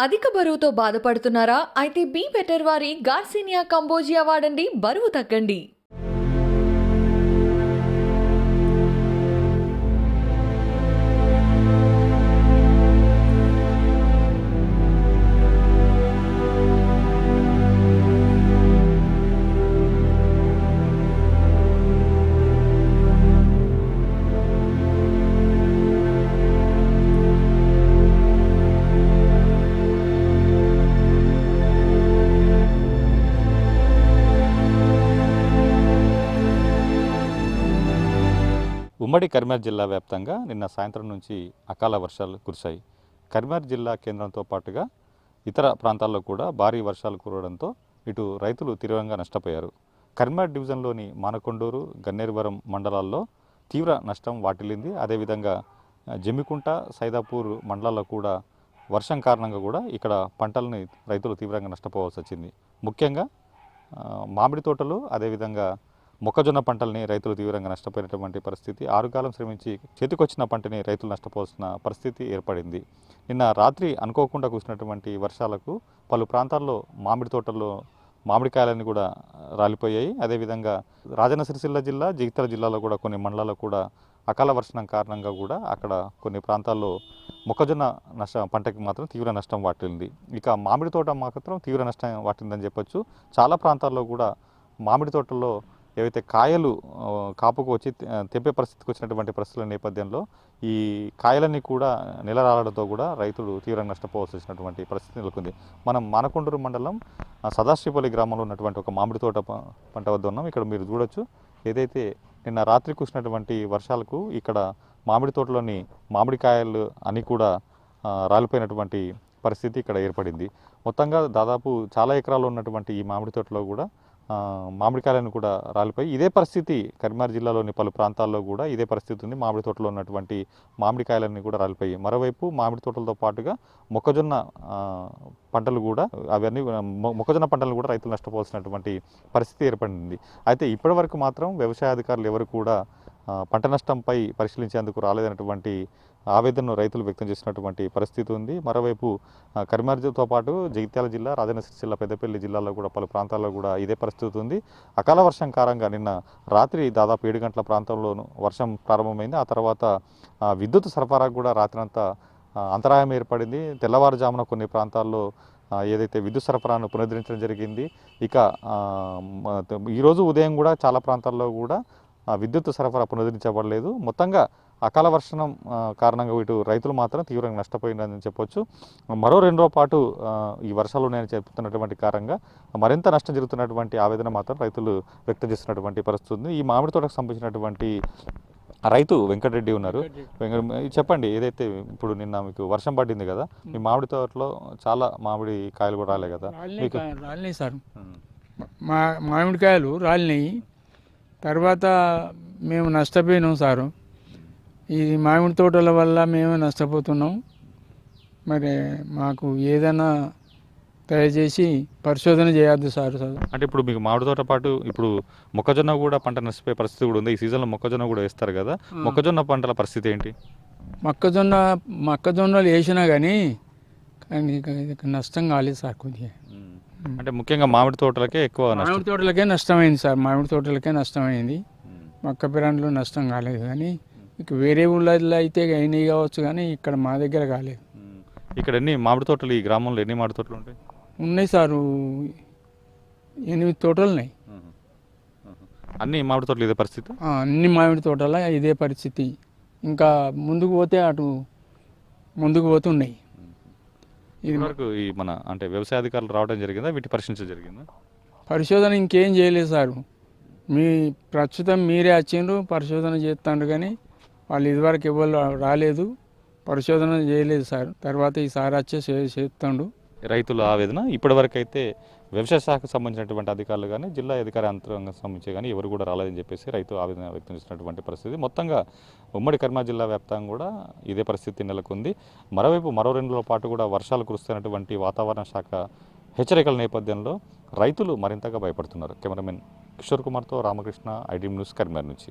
అధిక బరువుతో బాధపడుతున్నారా? అయితే బీ బెటర్ వారి గార్సినియా కంబోజియా వాడండి, బరువు తగ్గండి. ఉమ్మడి కరీంనగర్ జిల్లా వ్యాప్తంగా నిన్న సాయంత్రం నుంచి అకాల వర్షాలు కురిశాయి. కరీంనగర్ జిల్లా కేంద్రంతో పాటుగా ఇతర ప్రాంతాల్లో కూడా భారీ వర్షాలు కురవడంతో ఇటు రైతులు తీవ్రంగా నష్టపోయారు. కరీంనగర్ డివిజన్లోని మానకొండూరు, గన్నేరువరం మండలాల్లో తీవ్ర నష్టం వాటిల్లింది. అదేవిధంగా జమ్మికుంట, సైదాపూర్ మండలాల్లో కూడా వర్షం కారణంగా కూడా ఇక్కడ పంటల్ని రైతులు తీవ్రంగా నష్టపోవాల్సి వచ్చింది. ముఖ్యంగా మామిడి తోటలు, అదేవిధంగా మొక్కజొన్న పంటల్ని రైతులు తీవ్రంగా నష్టపోయినటువంటి పరిస్థితి. ఆరుగాలం శ్రమించి చేతికొచ్చిన పంటని రైతులు నష్టపోవాల్సిన పరిస్థితి ఏర్పడింది. నిన్న రాత్రి అనుకోకుండా కురిసినటువంటి వర్షాలకు పలు ప్రాంతాల్లో మామిడి తోటల్లో మామిడికాయలన్నీ కూడా రాలిపోయాయి. అదేవిధంగా రాజన్న సిరిసిల్ల జిల్లా, జగిత్యాల జిల్లాలో కూడా కొన్ని మండలాల్లో కూడా అకాల వర్షం కారణంగా కూడా అక్కడ కొన్ని ప్రాంతాల్లో మొక్కజొన్న పంటకి మాత్రం తీవ్ర నష్టం వాటిల్లింది. ఇక మామిడి తోట మాత్రం తీవ్ర నష్టం వాటిందని చెప్పొచ్చు. చాలా ప్రాంతాల్లో కూడా మామిడి తోటల్లో ఏవైతే కాయలు కాపుకు వచ్చి తెంపే పరిస్థితికి వచ్చినటువంటి పరిస్థితుల నేపథ్యంలో ఈ కాయలన్నీ కూడా నెలరాలడంతో కూడా రైతులు తీవ్రంగా నష్టపోవాల్సి వచ్చినటువంటి పరిస్థితి నెలకొంది. మనం మానకొండూరు మండలం సదాశివపల్లి గ్రామంలో ఉన్నటువంటి ఒక మామిడి తోట పంట వద్ద ఉన్నాం. ఇక్కడ మీరు చూడొచ్చు, ఏదైతే నిన్న రాత్రి కురిసినటువంటి వర్షాలకు ఇక్కడ మామిడి తోటలోని మామిడికాయలు అన్నీ కూడా రాలిపోయినటువంటి పరిస్థితి ఇక్కడ ఏర్పడింది. మొత్తంగా దాదాపు చాలా ఎకరాల్లో ఉన్నటువంటి ఈ మామిడి తోటలో కూడా మామిడికాయలను కూడా రాలిపోయి ఇదే పరిస్థితి కరీంనగర్ జిల్లాలోని పలు ప్రాంతాల్లో కూడా ఇదే పరిస్థితి ఉంది. మామిడి తోటలో ఉన్నటువంటి మామిడికాయలన్నీ కూడా రాలిపోయి, మరోవైపు మామిడి తోటలతో పాటుగా మొక్కజొన్న పంటలు కూడా మొక్కజొన్న పంటలను కూడా రైతులు నష్టపోవాల్సినటువంటి పరిస్థితి ఏర్పడింది. అయితే ఇప్పటి వరకు మాత్రం వ్యవసాయ అధికారులు ఎవరు కూడా పంట నష్టంపై పరిశీలించేందుకు రాలేదన్నటువంటి ఆవేదనను రైతులు వ్యక్తం చేసినటువంటి పరిస్థితి ఉంది. మరోవైపు కరీంనగర్తో పాటు జగిత్యాల జిల్లా, రాజన్న సిరిసిల్ల, పెద్దపల్లి జిల్లాలో కూడా పలు ప్రాంతాల్లో కూడా ఇదే పరిస్థితి ఉంది. అకాల వర్షం కారణంగా నిన్న రాత్రి దాదాపు 7 గంటల ప్రాంతంలోనూ వర్షం ప్రారంభమైంది. ఆ తర్వాత విద్యుత్ సరఫరాకు కూడా రాత్రంతా అంతరాయం ఏర్పడింది. తెల్లవారుజామున కొన్ని ప్రాంతాల్లో ఏదైతే విద్యుత్ సరఫరాను పునరుద్ధరించడం జరిగింది. ఇక ఈరోజు ఉదయం కూడా చాలా ప్రాంతాల్లో కూడా విద్యుత్ సరఫరా పునరుద్ధరించబడలేదు. మొత్తంగా అకాల వర్షం కారణంగా ఇటు రైతులు మాత్రం తీవ్రంగా నష్టపోయిందని చెప్పొచ్చు. మరో 2 రోజుల పాటు ఈ వర్షాలు ఉన్నాయని చెప్తున్నటువంటి కారణంగా మరింత నష్టం జరుగుతున్నటువంటి ఆవేదన మాత్రం రైతులు వ్యక్తం చేస్తున్నటువంటి పరిస్థితి ఉంది. ఈ మామిడి తోటకు సంబంధించినటువంటి రైతు వెంకటరెడ్డి ఉన్నారు. చెప్పండి, ఏదైతే ఇప్పుడు నిన్న మీకు వర్షం పడింది కదా, మీ మామిడి తోటలో చాలా మామిడి కాయలు కూడా రాలే కదా? రాలినాయి సార్, మామిడికాయలు రాలినాయి. తర్వాత మేము నష్టపోయినాం సారు. ఈ మామిడి తోటల వల్ల మేము నష్టపోతున్నాం. మరి మాకు ఏదైనా దయచేసి పరిశోధన చేయొద్దు సార్. అంటే ఇప్పుడు మీకు మామిడి తోట పాటు ఇప్పుడు మొక్కజొన్న కూడా పంట నష్టపోయే పరిస్థితి కూడా ఉంది. ఈ సీజన్లో మొక్కజొన్న కూడా వేస్తారు కదా, మొక్కజొన్న పంటల పరిస్థితి ఏంటి? మొక్కజొన్నలు వేసినా కానీ నష్టం కాలేదు సార్ కొద్దిగా. అంటే ముఖ్యంగా మామిడి తోటలకే ఎక్కువ మామిడి తోటలకే నష్టమైంది సార్. మామిడి తోటలకే నష్టమైంది. మొక్క పిరాండ్లు నష్టం కాలేదు. కానీ ఇక వేరే ఊళ్ళల్లో అయితే అయినాయి కావచ్చు, కానీ ఇక్కడ మా దగ్గర కాలేదు. ఇక్కడ ఎన్ని మామిడి తోటలు, ఈ గ్రామంలో ఎన్ని మామిడి తోటలు ఉంటాయి? ఉన్నాయి సారు, 8 తోటలు ఉన్నాయి. అన్ని మామిడి తోటలు ఇదే పరిస్థితి? అన్ని మామిడి తోటల ఇదే పరిస్థితి. ఇంకా ముందుకు పోతే అటు ముందుకు పోతున్నాయి. ఇది వరకు ఈ మన అంటే వ్యవసాయ అధికారులు రావడం జరిగిందా, వీటి పరిశీలించడం జరిగిందా? పరిశోధన ఇంకేం చేయలేదు సారు. ప్రస్తుతం మీరే వచ్చిండ్రు, పరిశోధన చేస్తాండ్రు, కానీ వాళ్ళు ఇదివరకు ఎవరు రాలేదు, పరిశోధన చేయలేదు సార్. తర్వాత ఈసారి వచ్చే చేస్తాడు. రైతుల ఆవేదన ఇప్పటివరకు అయితే వ్యవసాయ శాఖకు సంబంధించినటువంటి అధికారులు కానీ, జిల్లా అధికార యంత్రాంగం సంబంధించి కానీ ఎవరు కూడా రాలేదని చెప్పేసి రైతు ఆవేదన వ్యక్తం చేసినటువంటి పరిస్థితి. మొత్తంగా ఉమ్మడి కరీంనగర్ జిల్లా వ్యాప్తంగా కూడా ఇదే పరిస్థితి నెలకొంది. మరోవైపు మరో 2 రోజుల పాటు కూడా వర్షాలు కురుస్తున్నటువంటి వాతావరణ శాఖ హెచ్చరికల నేపథ్యంలో రైతులు మరింతగా భయపడుతున్నారు. కెమెరామెన్ కిషోర్ కుమార్తో రామకృష్ణ, ఐడ్రీమ్ న్యూస్, కరీంనగర్ నుంచి.